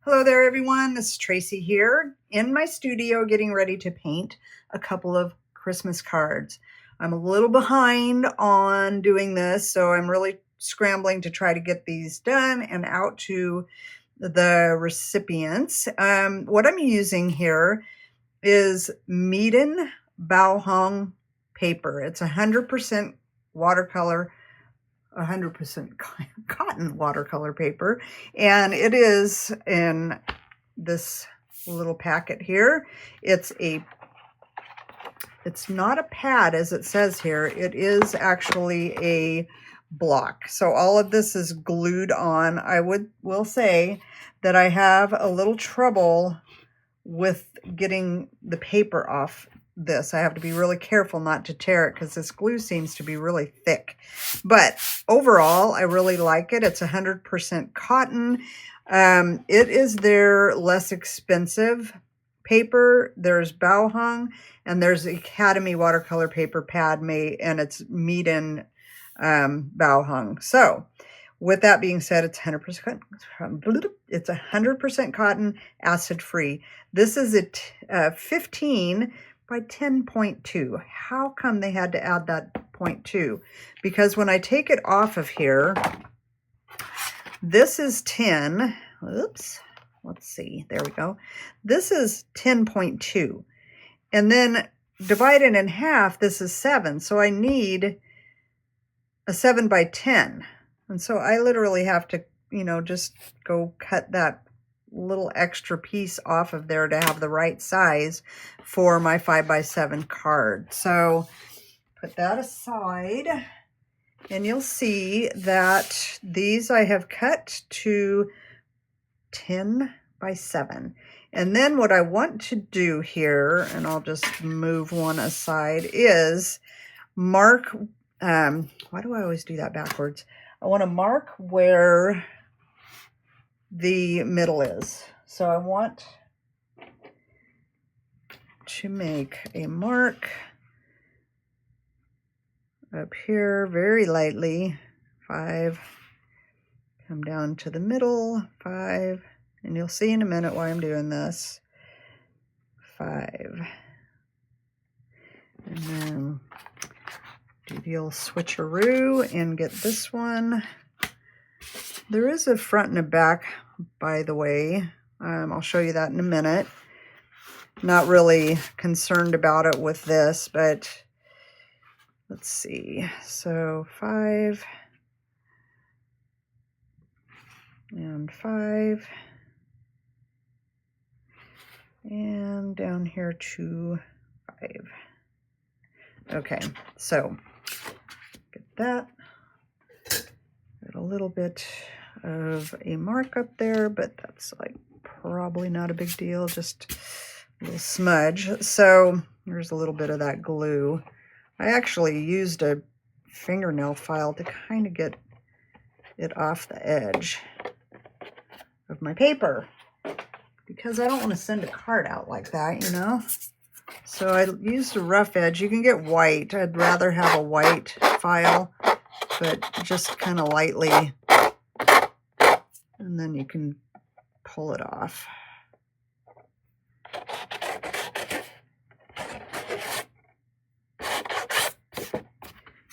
Hello there everyone, this is Tracy here in my studio getting ready to paint a couple of Christmas cards. I'm a little behind on doing this, so I'm really scrambling to try to get these done and out to the recipients. What I'm using here is Meeden Baohong paper. It's 100% watercolor, 100% cotton watercolor paper, and it is in this little packet here. It's not a pad as it says here. It is actually a block. So all of this is glued on. I will say that I have a little trouble with getting the paper off this. I have to be really careful not to tear it because this glue seems to be really thick. But overall, I really like it. It's 100% cotton. It is their less expensive paper. There's Baohong and there's Academy watercolor paper pad made, and it's Meeden Baohong. So with that being said, it's 100% cotton, acid free. This is a 15 by 10.2. How come they had to add that 0.2? Because when I take it off of here, this is 10. Oops. Let's see. There we go. This is 10.2. And then divided in half, this is 7. So I need a 7 by 10. And so I literally have to, just go cut that little extra piece off of there to have the right size for my 5 by 7 card. So put that aside, and you'll see that these I have cut to 10 by 7. And then what I want to do here, and I'll just move one aside, is mark, why do I always do that backwards? I want to mark where the middle is. So I want to make a mark up here very lightly, 5, come down to the middle, 5, and you'll see in a minute why I'm doing this, 5, and then do the old switcheroo and get this one. There is a front and a back, by the way. I'll show you that in a minute. Not really concerned about it with this, but let's see. So 5 and 5, and down here to 5. Okay, so get that. Got a little bit of a mark up there, but that's like probably not a big deal, just a little smudge. So there's a little bit of that glue. I actually used a fingernail file to kind of get it off the edge of my paper because I don't want to send a card out like that, So I used a rough edge. You can get white. I'd rather have a white file, but just kind of lightly, and then you can pull it off.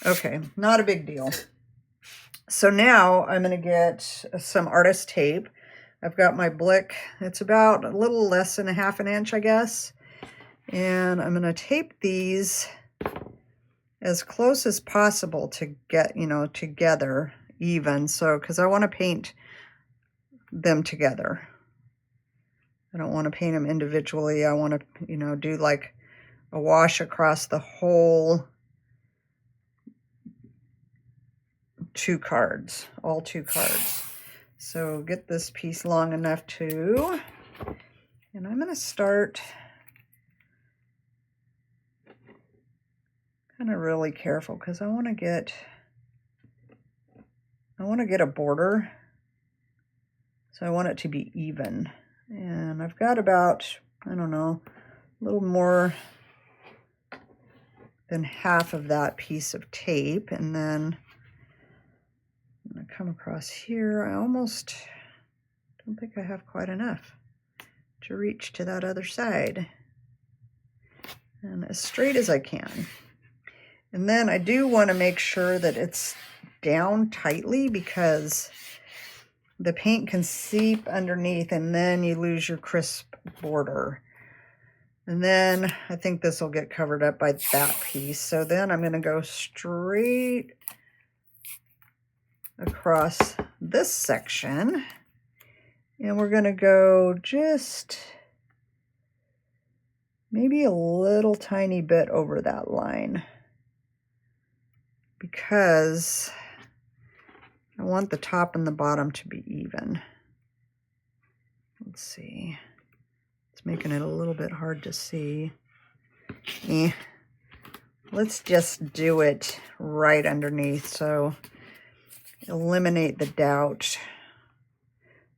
Okay, not a big deal. So now I'm going to get some artist tape. I've got my Blick. It's about a little less than 1/2 inch, I guess. And I'm going to tape these as close as possible to get, together even. So, because I want to paint them together. I don't want to paint them individually. I want to, do like a wash across the whole 2 cards, all 2 cards. So get this piece long enough to, and I'm going to start kind of really careful because I want to get a border. So I want it to be even. And I've got about, I don't know, a little more than half of that piece of tape. And then I'm going to come across here. I almost don't think I have quite enough to reach to that other side. And as straight as I can. And then I do want to make sure that it's down tightly because the paint can seep underneath and then you lose your crisp border. And then I think this will get covered up by that piece. So then I'm going to go straight across this section. And we're going to go just maybe a little tiny bit over that line, because I want the top and the bottom to be even. Let's see. It's making it a little bit hard to see. Let's just do it right underneath, so eliminate the doubt.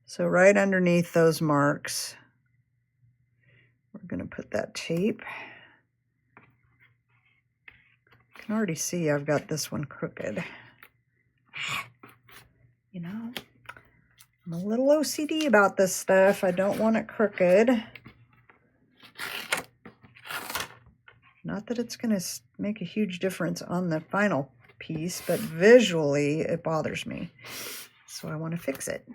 So right underneath those marks, we're going to put that tape. You can already see I've got this one crooked. You know, I'm a little OCD about this stuff. I don't want it crooked. Not that it's going to make a huge difference on the final piece, but visually it bothers me. So I want to fix it.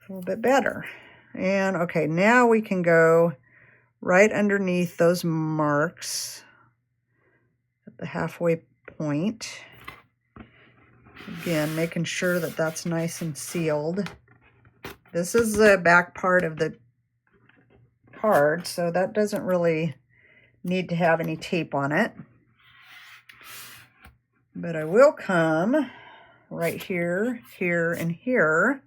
It's a little bit better. And okay, now we can go right underneath those marks at the halfway point. Again, making sure that that's nice and sealed. This is the back part of the card, so that doesn't really need to have any tape on it. But I will come right here, here, and here.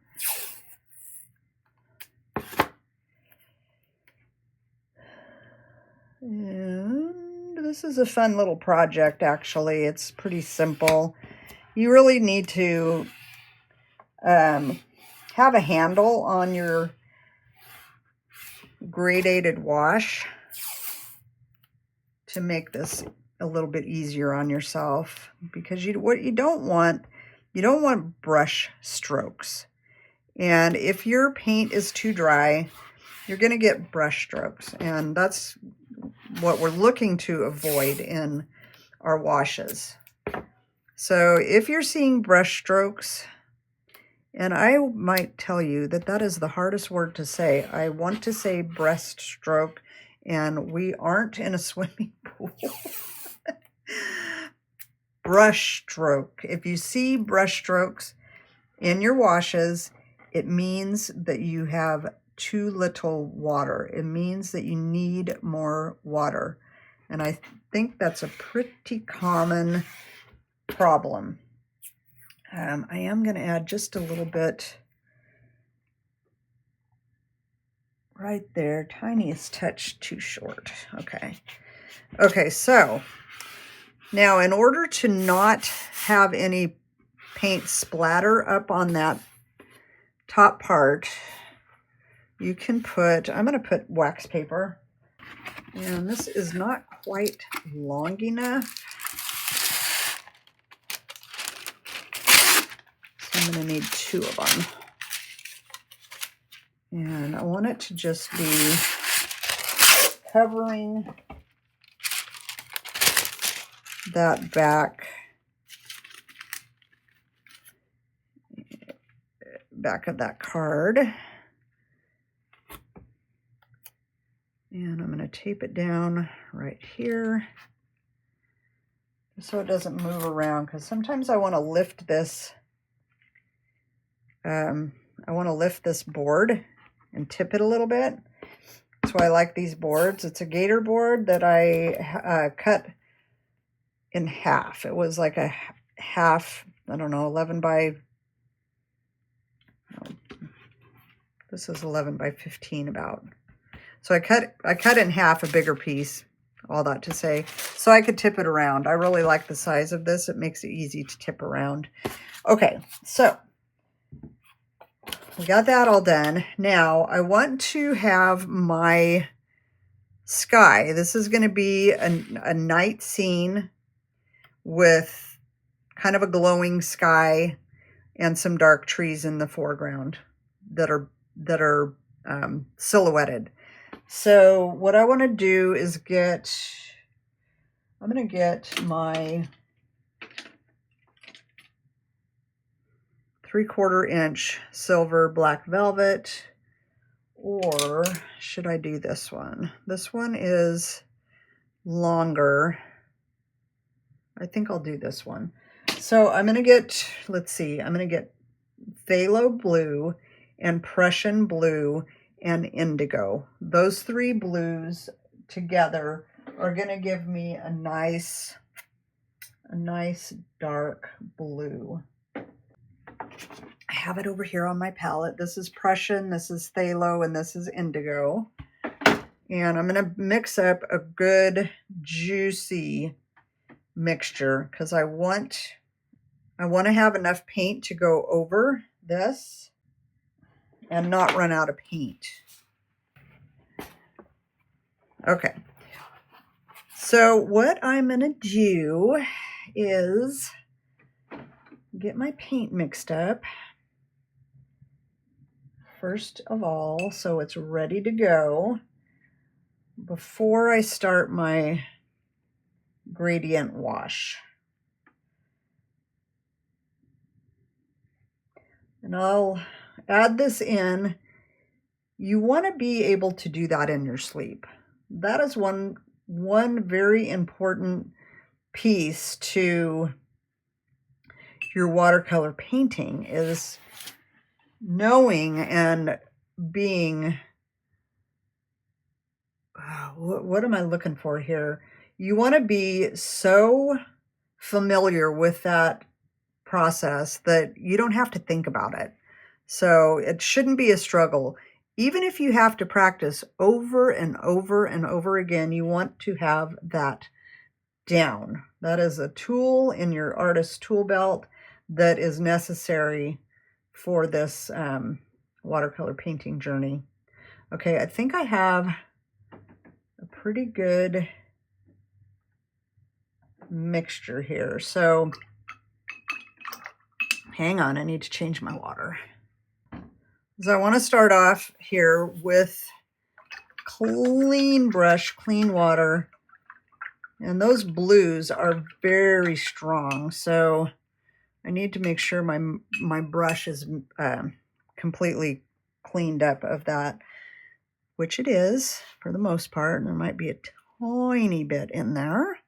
And this is a fun little project, actually. It's pretty simple. You really need to have a handle on your gradated wash to make this a little bit easier on yourself, because what you don't want brush strokes. And if your paint is too dry, you're going to get brush strokes, and that's what we're looking to avoid in our washes. So if you're seeing brush strokes, and I might tell you that that is the hardest word to say. I want to say breaststroke, and we aren't in a swimming pool. Brush stroke. If you see brush strokes in your washes, it means that you have too little water. It means that you need more water. And I think that's a pretty common problem. I am going to add just a little bit right there. Tiniest touch too short. Okay. Okay, so now in order to not have any paint splatter up on that top part, you can put, I'm going to put wax paper. And this is not quite long enough. I'm going to need 2 of them. And I want it to just be covering that back of that card. And I'm going to tape it down right here so it doesn't move around, because sometimes I want to lift this board and tip it a little bit. That's why I like these boards. It's a gator board that I cut in half. It was like a half, I don't know, 11 by, this is 11 by 15 about. So I cut in half, a bigger piece, all that to say, so I could tip it around. I really like the size of this. It makes it easy to tip around. Okay, so we got that all done. Now I want to have my sky. This is going to be a night scene with kind of a glowing sky and some dark trees in the foreground. that are silhouetted. So what I want to do is I'm going to get my 3/4 inch silver black velvet, or should I do this one? This one is longer. I think I'll do this one. So I'm going to get, let's see, I'm going to get Phthalo blue and Prussian blue and Indigo. Those three blues together are going to give me a nice dark blue. I have it over here on my palette. This is Prussian, this is Phthalo, and this is Indigo. And I'm going to mix up a good juicy mixture because I want to have enough paint to go over this and not run out of paint. Okay. So what I'm going to do is get my paint mixed up first of all, so it's ready to go before I start my gradient wash. And I'll add this in. You want to be able to do that in your sleep. That is one very important piece to your watercolor painting, is knowing and being, what am I looking for here? You want to be so familiar with that process that you don't have to think about it. So it shouldn't be a struggle. Even if you have to practice over and over and over again, you want to have that down. That is a tool in your artist's tool belt that is necessary for this watercolor painting journey. Okay, I think I have a pretty good mixture here. So hang on, I need to change my water. So I want to start off here with clean brush, clean water. And those blues are very strong, so I need to make sure my brush is completely cleaned up of that, which it is for the most part. There might be a tiny bit in there.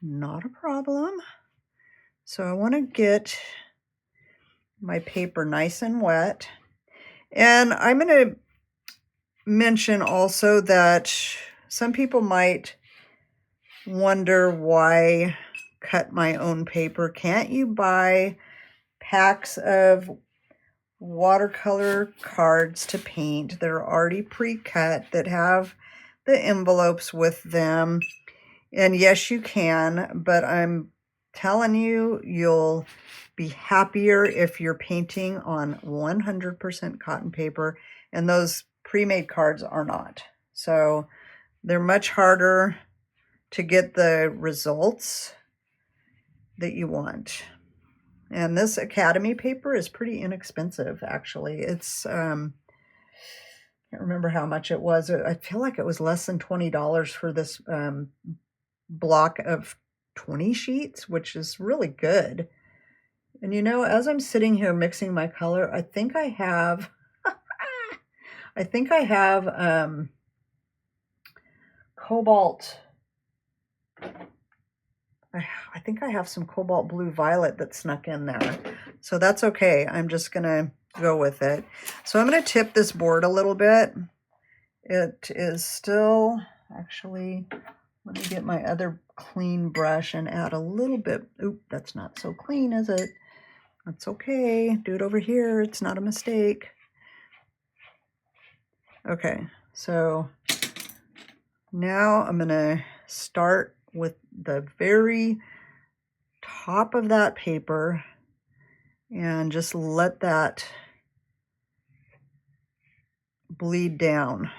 Not a problem. So I want to get my paper nice and wet. And I'm going to mention also that some people might wonder why cut my own paper. Can't you buy packs of watercolor cards to paint that are already pre-cut, that have the envelopes with them? And yes, you can, but I'm telling you, you'll be happier if you're painting on 100% cotton paper, and those pre-made cards are not. So they're much harder to get the results that you want. And this Academy paper is pretty inexpensive, actually. It's, I can't remember how much it was. I feel like it was less than $20 for this block of 20 sheets, which is really good. And you know, as I'm sitting here mixing my color, I think I have, cobalt. I think I have some cobalt blue violet that snuck in there. So that's okay. I'm just going to go with it. So I'm going to tip this board a little bit. It is still, actually, let me get my other clean brush and add a little bit. Oop, that's not so clean, is it? That's okay. Do it over here. It's not a mistake. Okay, so now I'm going to start with the very top of that paper and just let that bleed down.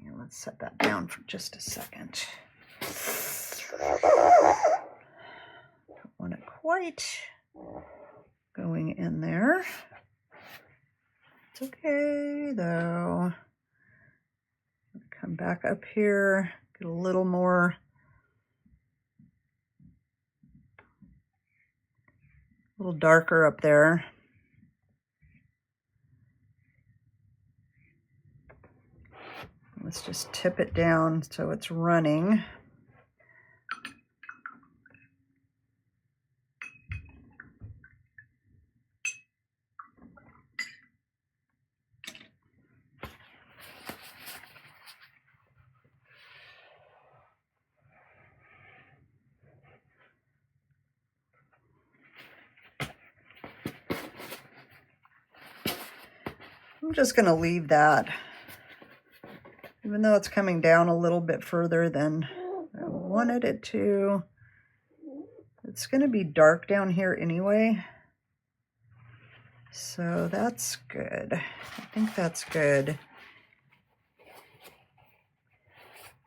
Yeah, let's set that down for just a second. Don't want it quite. going in there. It's okay though. Come back up here, get a little more. A little darker up there. Let's just tip it down so it's running. I'm just going to leave that, even though it's coming down a little bit further than I wanted it to. It's going to be dark down here anyway, so that's good. I think that's good.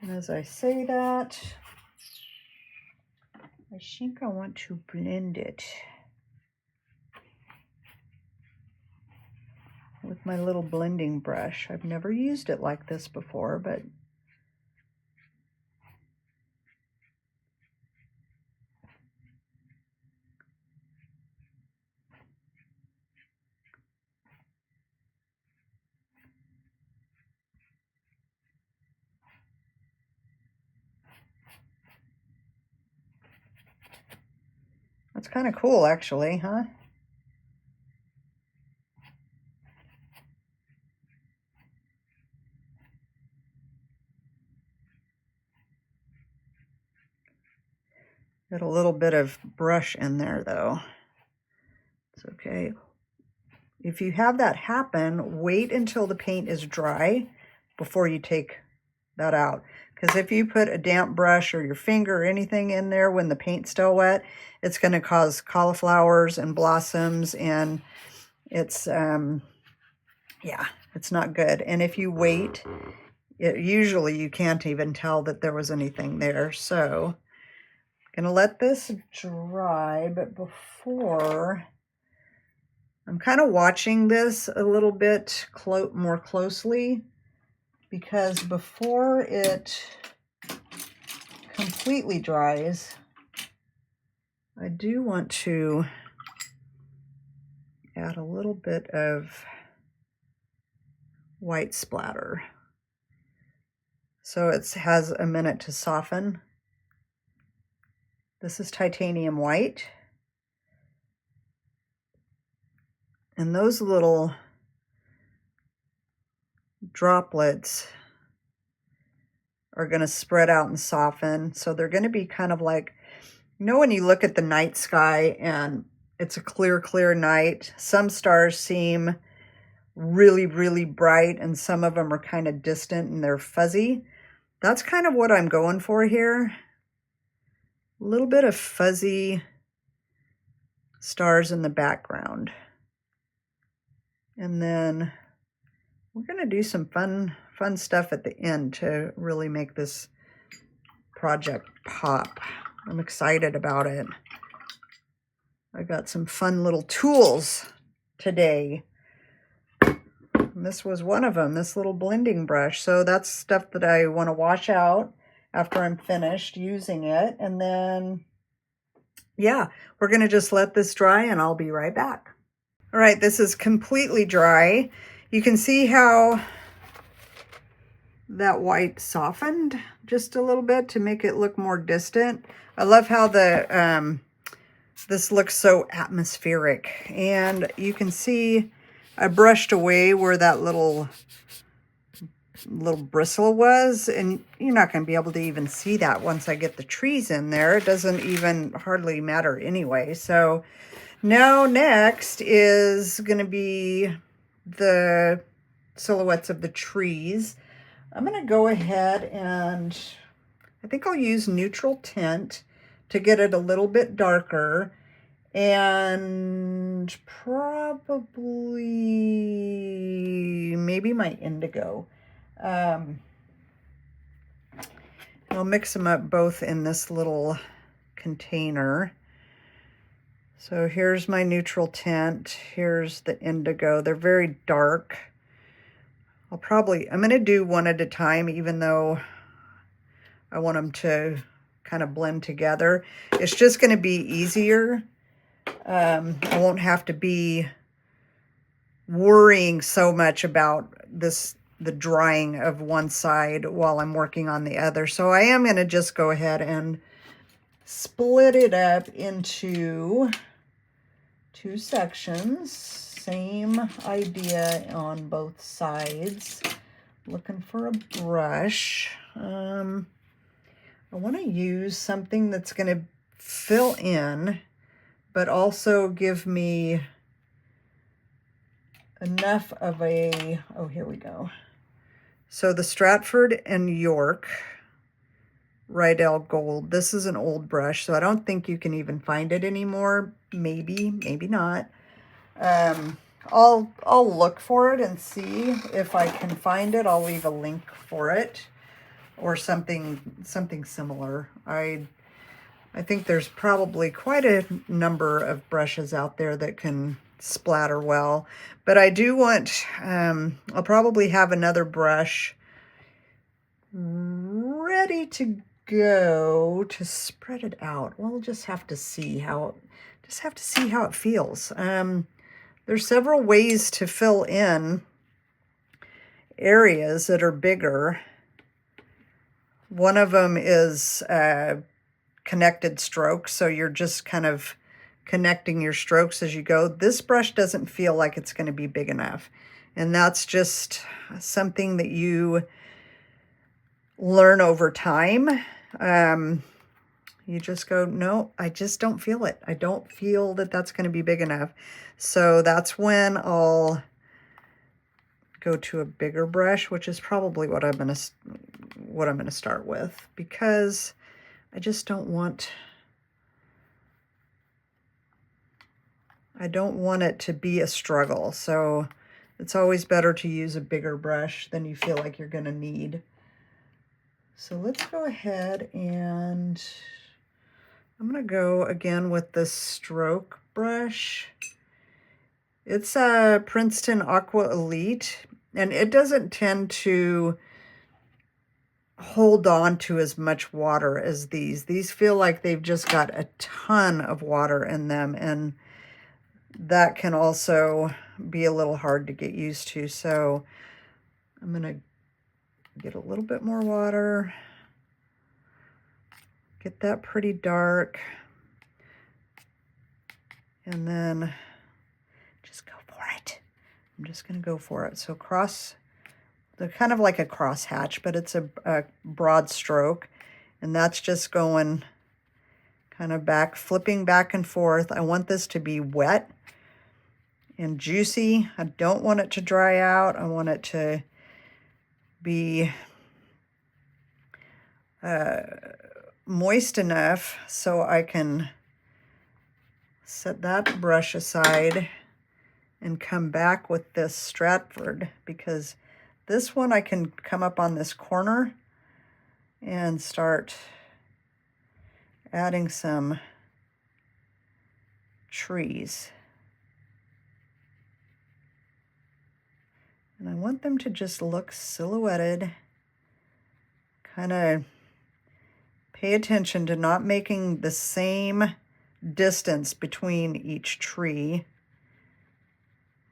And as I say that, I think I want to blend it with my little blending brush. I've never used it like this before, but that's kind of cool actually, huh? Got a little bit of brush in there though. It's okay. If you have that happen, wait until the paint is dry before you take that out. Because if you put a damp brush or your finger or anything in there when the paint's still wet, it's going to cause cauliflowers and blossoms, and it's, yeah, it's not good. And if you wait, usually you can't even tell that there was anything there. So I'm going to let this dry, but before, I'm kind of watching this a little bit more closely, because before it completely dries, I do want to add a little bit of white splatter. So it has a minute to soften. This is titanium white. And those little droplets are going to spread out and soften. So they're going to be kind of like, you know, when you look at the night sky and it's a clear, clear night, some stars seem really, really bright and some of them are kind of distant and they're fuzzy. That's kind of what I'm going for here. A little bit of fuzzy stars in the background. And then we're going to do some fun stuff at the end to really make this project pop. I'm excited about it. I got some fun little tools today. And this was one of them, this little blending brush. So that's stuff that I want to wash out after I'm finished using it. And then, yeah, we're going to just let this dry and I'll be right back. All right, this is completely dry. You can see how that white softened just a little bit to make it look more distant. I love how the this looks so atmospheric, and you can see I brushed away where that little bristle was, and you're not going to be able to even see that once I get the trees in there. It doesn't even hardly matter anyway. So now next is going to be the silhouettes of the trees. I'm going to go ahead and I think I'll use neutral tint to get it a little bit darker, and probably maybe my indigo. I'll mix them up both in this little container. So here's my neutral tint. Here's the indigo. They're very dark. I'm going to do one at a time, even though I want them to kind of blend together. It's just going to be easier. I won't have to be worrying so much about the drying of one side while I'm working on the other. So I am going to just go ahead and split it up into 2 sections. Same idea on both sides. Looking for a brush. I want to use something that's going to fill in, but also give me enough of a, oh, here we go. So the Stratford and York Rydell Gold. This is an old brush, so I don't think you can even find it anymore. Maybe, maybe not. I'll look for it and see if I can find it. I'll leave a link for it or something similar. I think there's probably quite a number of brushes out there that can splatter well, but I do want, I'll probably have another brush ready to go to spread it out. We'll just have to see how it feels. There's several ways to fill in areas that are bigger. One of them is connected strokes, so you're just kind of connecting your strokes as you go. This brush doesn't feel like it's going to be big enough, and that's just something that you learn over time. You just go, no, I just don't feel it. I don't feel that that's going to be big enough. So that's when I'll go to a bigger brush, which is probably what I'm going to start with, because I just don't want it to be a struggle. So it's always better to use a bigger brush than you feel like you're going to need. So let's go ahead and I'm going to go again with the stroke brush. It's a Princeton Aqua Elite, and it doesn't tend to hold on to as much water as these. These feel like they've just got a ton of water in them, and that can also be a little hard to get used to. So I'm going to get a little bit more water, get that pretty dark, and then just go for it. I'm just going to go for it. So they're kind of like a cross hatch, but it's a broad stroke, and that's just going kind of flipping back and forth. I want this to be wet and juicy. I don't want it to dry out. I want it to be moist enough so I can set that brush aside and come back with this Stratford, because this one I can come up on this corner and start adding some trees. And I want them to just look silhouetted. Kind of pay attention to not making the same distance between each tree.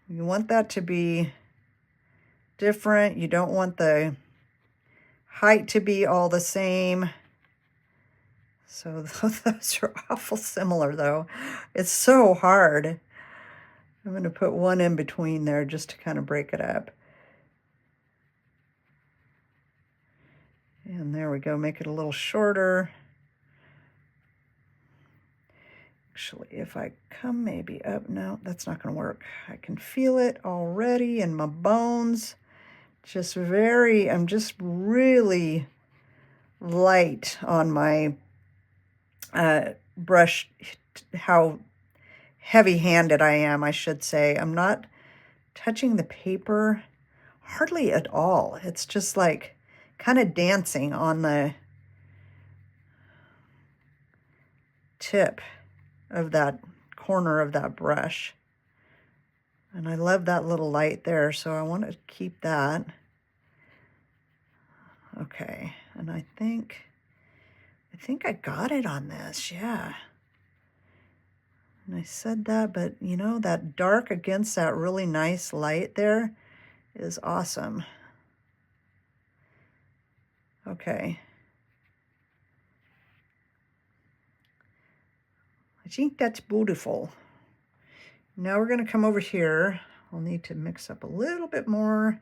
You want that to be different. You don't want the height to be all the same. So those are awful similar, though. It's so hard. I'm going to put one in between there just to kind of break it up. And there we go, make it a little shorter. Actually, if I come maybe up, no, that's not going to work. I can feel it already in my bones. I'm just really light on my brush, how heavy-handed I am, I should say. I'm not touching the paper hardly at all. It's just like kind of dancing on the tip of that corner of that brush. And I love that little light there, so I want to keep that. Okay, and I think I got it on this, yeah. And I said that, but you know, that dark against that really nice light there is awesome. Okay. I think that's beautiful. Now we're going to come over here. I'll need to mix up a little bit more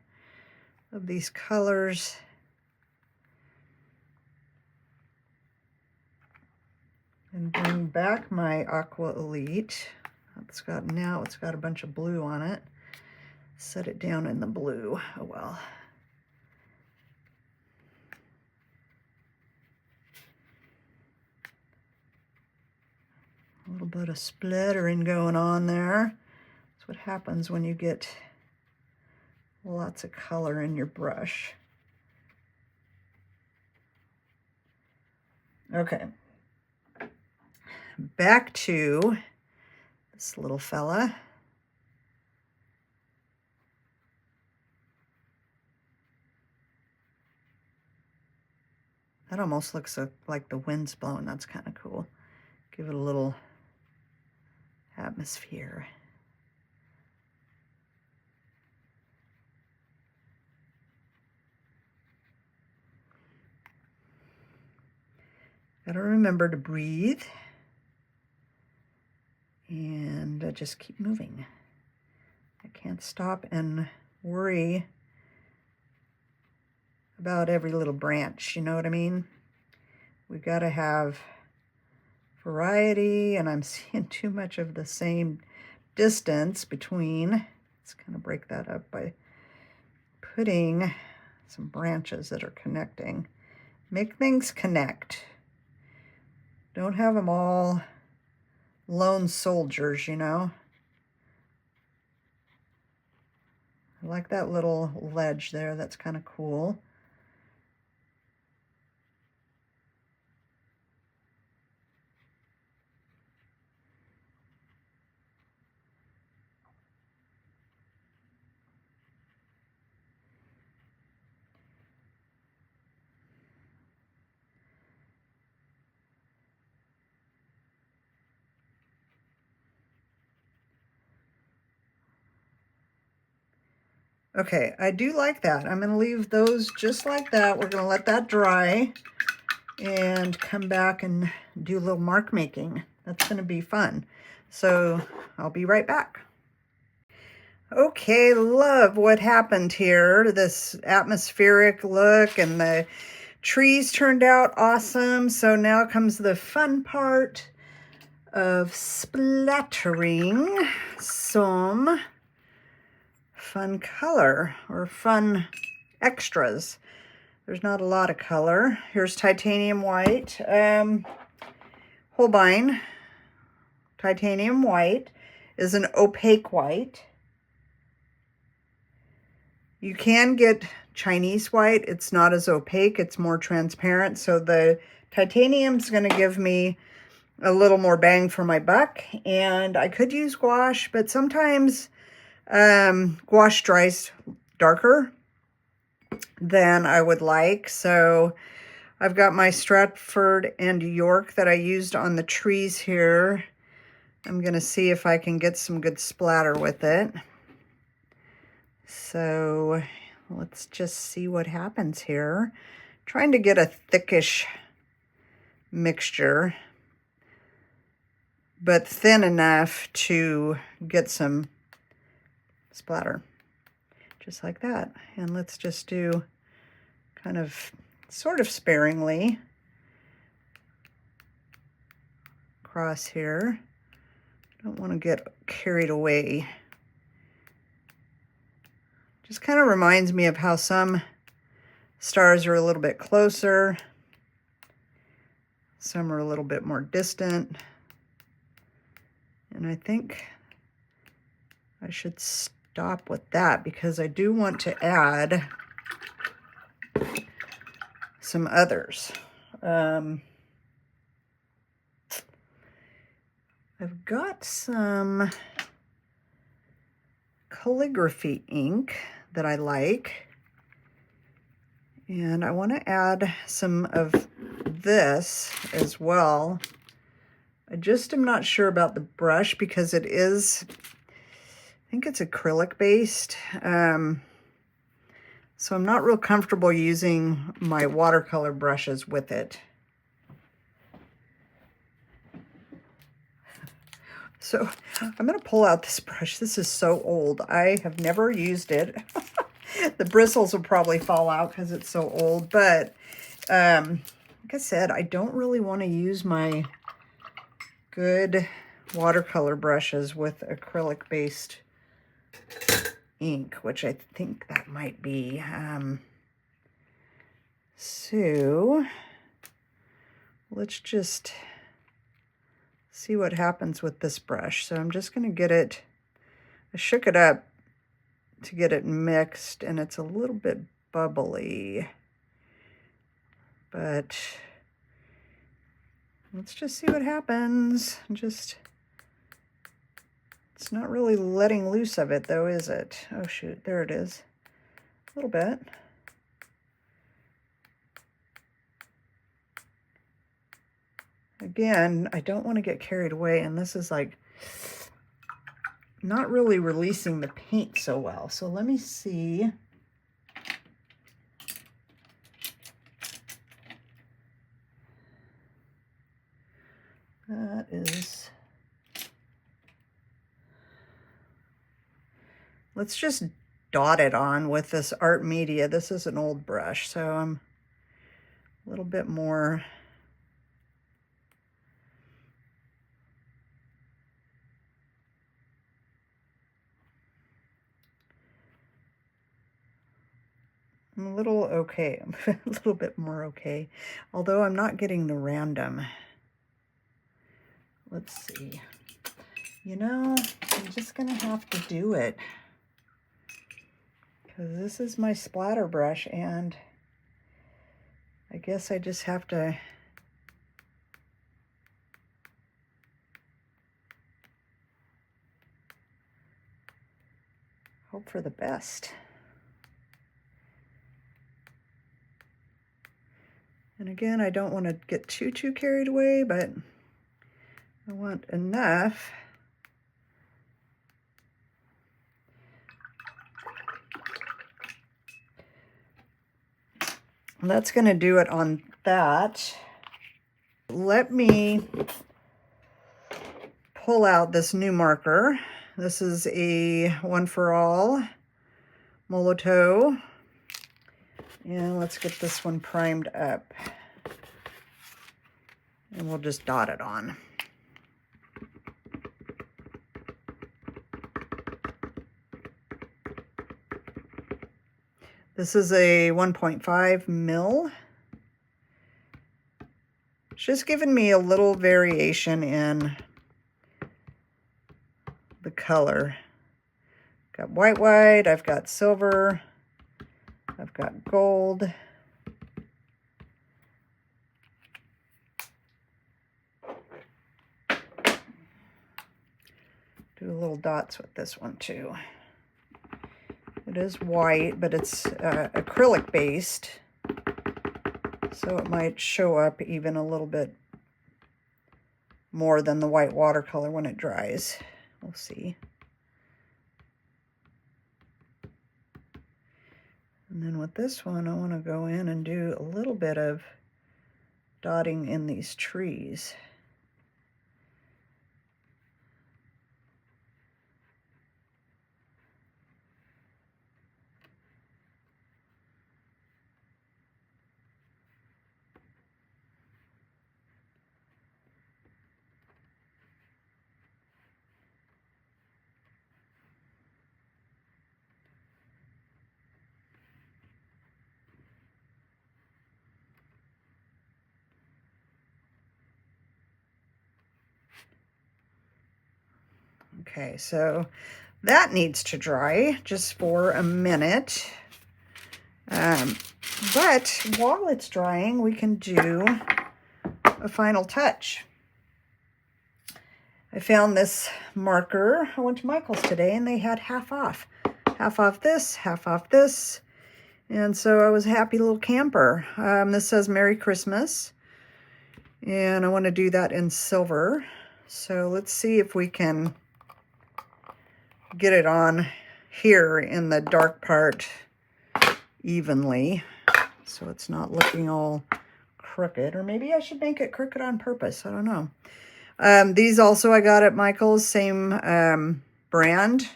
of these colors. And bring back my Aqua Elite. It's got a bunch of blue on it. Set it down in the blue. Oh well. A little bit of splattering going on there. That's what happens when you get lots of color in your brush. Okay. Back to this little fella. That almost looks like the wind's blowing. That's kind of cool. Give it a little atmosphere. Gotta remember to breathe and just keep moving. I can't stop and worry about every little branch, you know what I mean? We gotta have variety, and I'm seeing too much of the same distance between. Let's kind of break that up by putting some branches that are connecting. Make things connect. Don't have them all lone soldiers, you know? I like that little ledge there. That's kind of cool. Okay, I do like that. I'm going to leave those just like that. We're going to let that dry and come back and do a little mark making. That's going to be fun. So I'll be right back. Okay, love what happened here. This atmospheric look, and the trees turned out awesome. So now comes the fun part of splattering some fun color or fun extras. There's not a lot of color. Here's titanium white. Holbein titanium white is an opaque white. You can get Chinese white. It's not as opaque. It's more transparent. So the titanium's going to give me a little more bang for my buck. And I could use gouache, but sometimes gouache dries darker than I would like. So I've got my Stratford and York that I used on the trees here. I'm going to see if I can get some good splatter with it. So let's just see what happens here. Trying to get a thickish mixture, but thin enough to get some splatter. Just like that. And let's just do kind of sort of sparingly across here. Don't want to get carried away. Just kind of reminds me of how some stars are a little bit closer. Some are a little bit more distant. And I think I should stop with that because I do want to add some others. I've got some calligraphy ink that I like, and I want to add some of this as well. I just am not sure about the brush because it is, I think it's acrylic based, so I'm not real comfortable using my watercolor brushes with it. So I'm going to pull out this brush. This is so old. I have never used it. The bristles will probably fall out because it's so old. But like I said, I don't really want to use my good watercolor brushes with acrylic-based ink, which I think that might be. So let's just see what happens with this brush. So I'm just going to get it, I shook it up to get it mixed, and it's a little bit bubbly, but let's just see what happens. It's not really letting loose of it though, is it? Oh shoot, there it is. A little bit. Again, I don't want to get carried away, and this is like not really releasing the paint so well. So let me see. That is, let's just dot it on with this art media. This is an old brush, so I'm a little bit more. I'm a little okay. I'm a little bit more okay, although I'm not getting the random. Let's see. You know, I'm just gonna have to do it because this is my splatter brush, and I guess I just have to hope for the best. And again, I don't want to get too carried away, but I want enough. And that's going to do it on that. Let me pull out this new marker. This is a One for All Molotow. And let's get this one primed up. And we'll just dot it on. This is a 1.5 mil. It's just giving me a little variation in the color. Got white, I've got silver, I've got gold. Do little dots with this one too. It is white, but it's acrylic based, so it might show up even a little bit more than the white watercolor when it dries. We'll see. And then with this one, I want to go in and do a little bit of dotting in these trees. Okay, so that needs to dry just for a minute. But while it's drying, we can do a final touch. I found this marker. I went to Michael's today and they had half off. Half off this, half off this. And so I was a happy little camper. This says Merry Christmas. And I want to do that in silver. So let's see if we can get it on here in the dark part evenly. So it's not looking all crooked. Or maybe I should make it crooked on purpose. I don't know. These also I got at Michael's, same brand,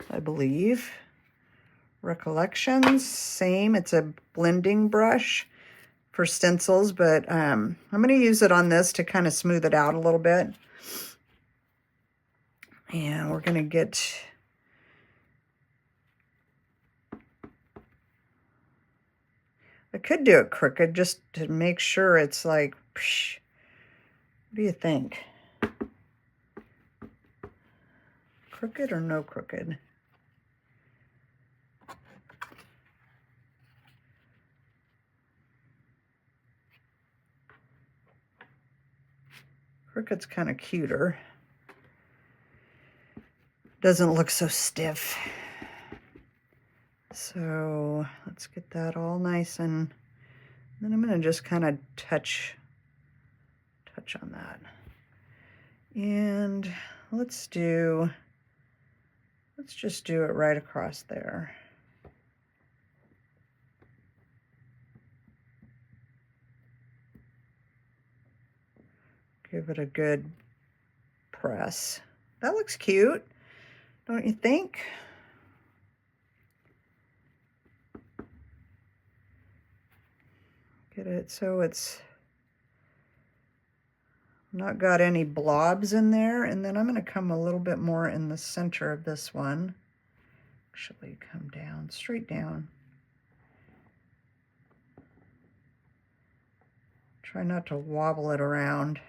I believe. Recollections, same. It's a blending brush for stencils, but I'm going to use it on this to kind of smooth it out a little bit. And we're going to get... I could do it crooked just to make sure it's like, psh. What do you think? Crooked or no crooked? Crooked's kind of cuter. Doesn't look so stiff. So let's get that all nice, and then I'm going to just kind of touch on that. And let's just do it right across there. Give it a good press. That looks cute, don't you think? Get it so it's not got any blobs in there. And then I'm going to come a little bit more in the center of this one. Actually, come down, straight down. Try not to wobble it around.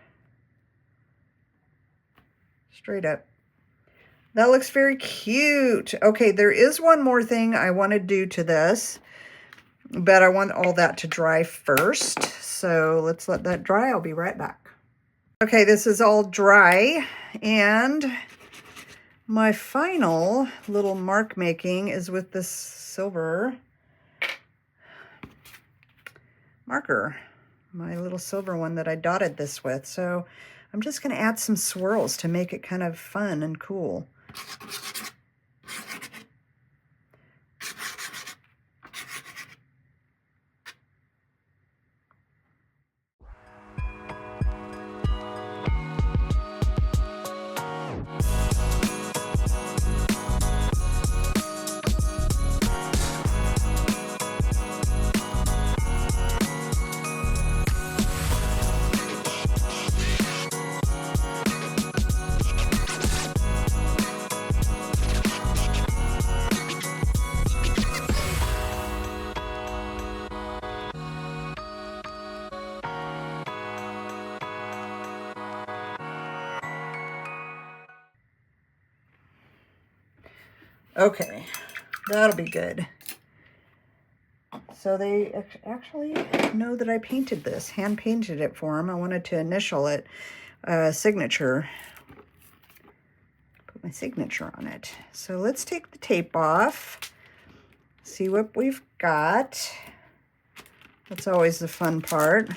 Straight up. That looks very cute. Okay, there is one more thing I want to do to this, but I want all that to dry first. So let's let that dry. I'll be right back. Okay, this is all dry, and my final little mark making is with this silver marker, my little silver one that I dotted this with. So I'm just going to add some swirls to make it kind of fun and cool. Okay, that'll be good. So they actually know that I painted this, hand painted it for them. I wanted to initial it, signature, put my signature on it. So let's take the tape off, see what we've got. That's always the fun part.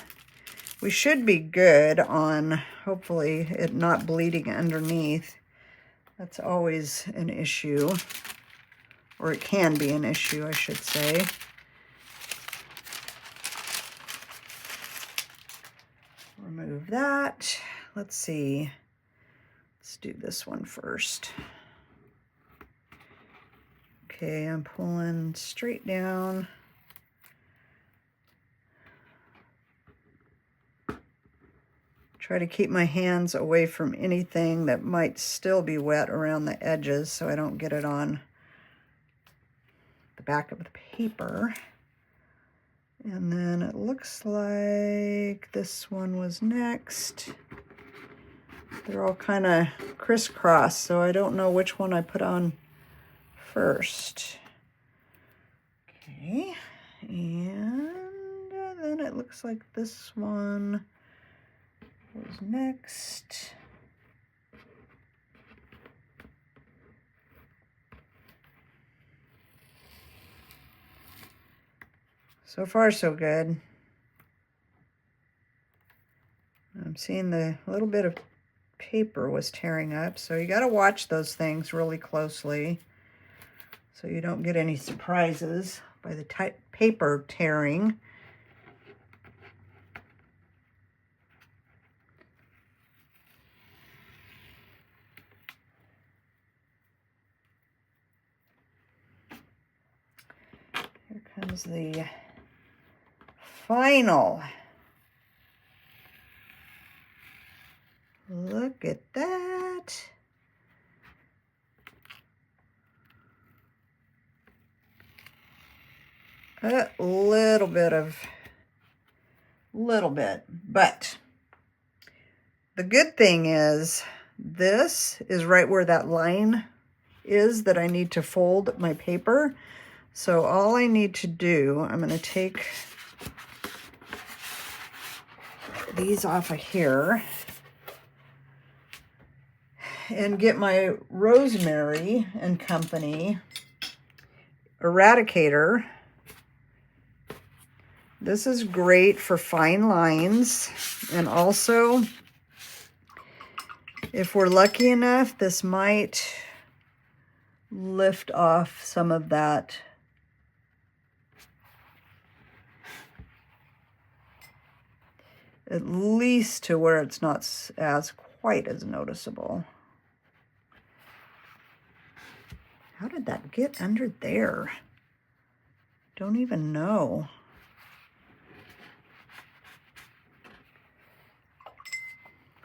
We should be good on, hopefully, it not bleeding underneath. That's always an issue, or it can be an issue, I should say. Remove that. Let's see. Let's do this one first. Okay, I'm pulling straight down. Try to keep my hands away from anything that might still be wet around the edges so I don't get it on the back of the paper. And then it looks like this one was next. They're all kind of crisscross, so I don't know which one I put on first. Okay, and then it looks like this one was next. So far, so good. I'm seeing the little bit of paper was tearing up, so you got to watch those things really closely so you don't get any surprises by the paper tearing. Here comes the final. Look at that. A little bit, but the good thing is this is right where that line is that I need to fold my paper. So all I need to do, I'm going to take these off of here and get my Rosemary and Company Eradicator. This is great for fine lines, and also if we're lucky enough, this might lift off some of that at least to where it's not as quite as noticeable. How did that get under there? Don't even know.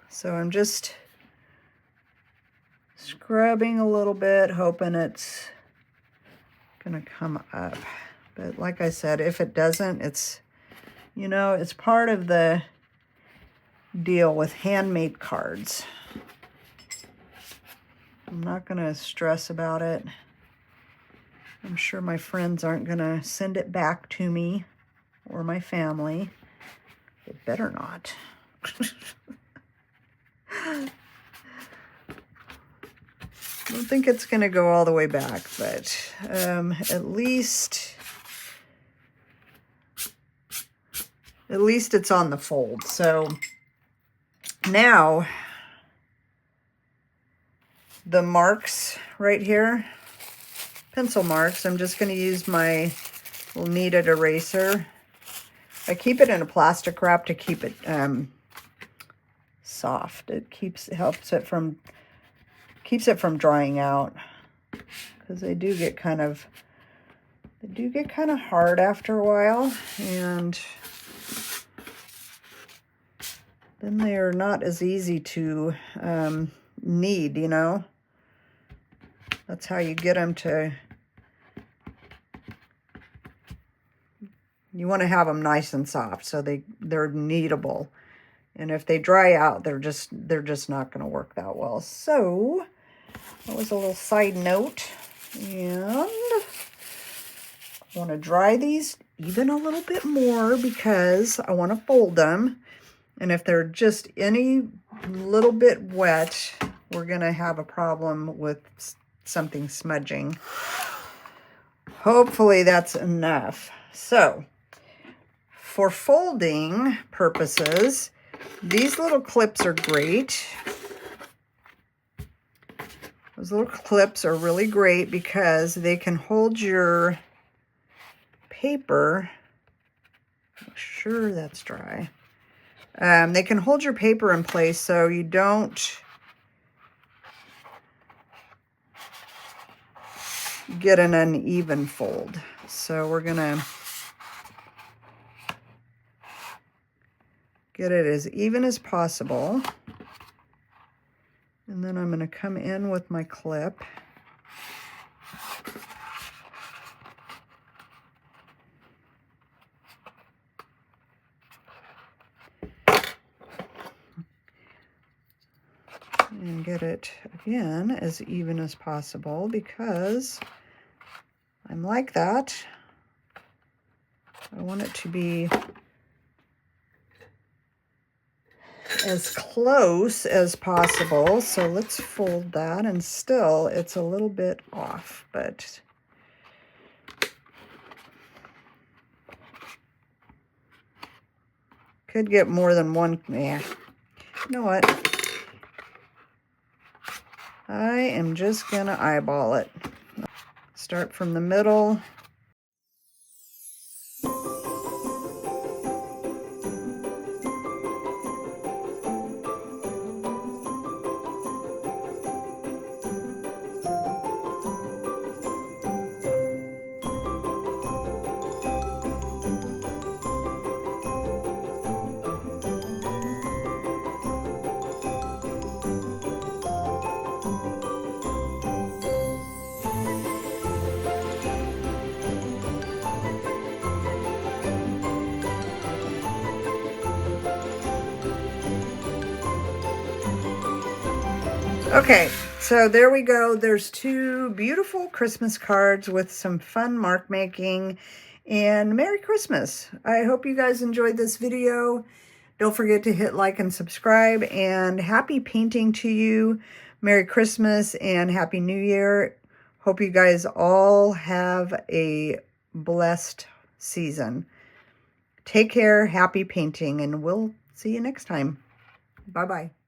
So I'm just scrubbing a little bit, hoping it's gonna come up. But like I said, if it doesn't, it's, you know, it's part of the deal with handmade cards. I'm not gonna stress about it. I'm sure my friends aren't gonna send it back to me or my family. They better not. I don't think it's gonna go all the way back, but at least it's on the fold. So now the marks right here, pencil marks, I'm just going to use my little kneaded eraser. I keep it in a plastic wrap to keep it soft. It helps it from drying out, because they do get kind of hard after a while, and then they are not as easy to knead, you know. That's how you get them to, you want to have them nice and soft so they're kneadable. And if they dry out, they're just not going to work that well. So that was a little side note. And I want to dry these even a little bit more because I want to fold them. And if they're just any little bit wet, we're going to have a problem with something smudging. Hopefully that's enough. So for folding purposes, these little clips are great. Those little clips are really great because they can hold your paper. Make sure that's dry. They can hold your paper in place so you don't get an uneven fold. So we're gonna get it as even as possible. And then I'm gonna come in with my clip. And get it, again, as even as possible because I'm like that. I want it to be as close as possible. So let's fold that, and still it's a little bit off, but Could get more than one. Yeah. You know what? I am just going to eyeball it. Start from the middle. Okay, so there we go. There's two beautiful Christmas cards with some fun mark making, and Merry Christmas. I hope you guys enjoyed this video. Don't forget to hit like and subscribe, and happy painting to you. Merry Christmas and Happy New Year. Hope you guys all have a blessed season. Take care, happy painting, and we'll see you next time. Bye-bye.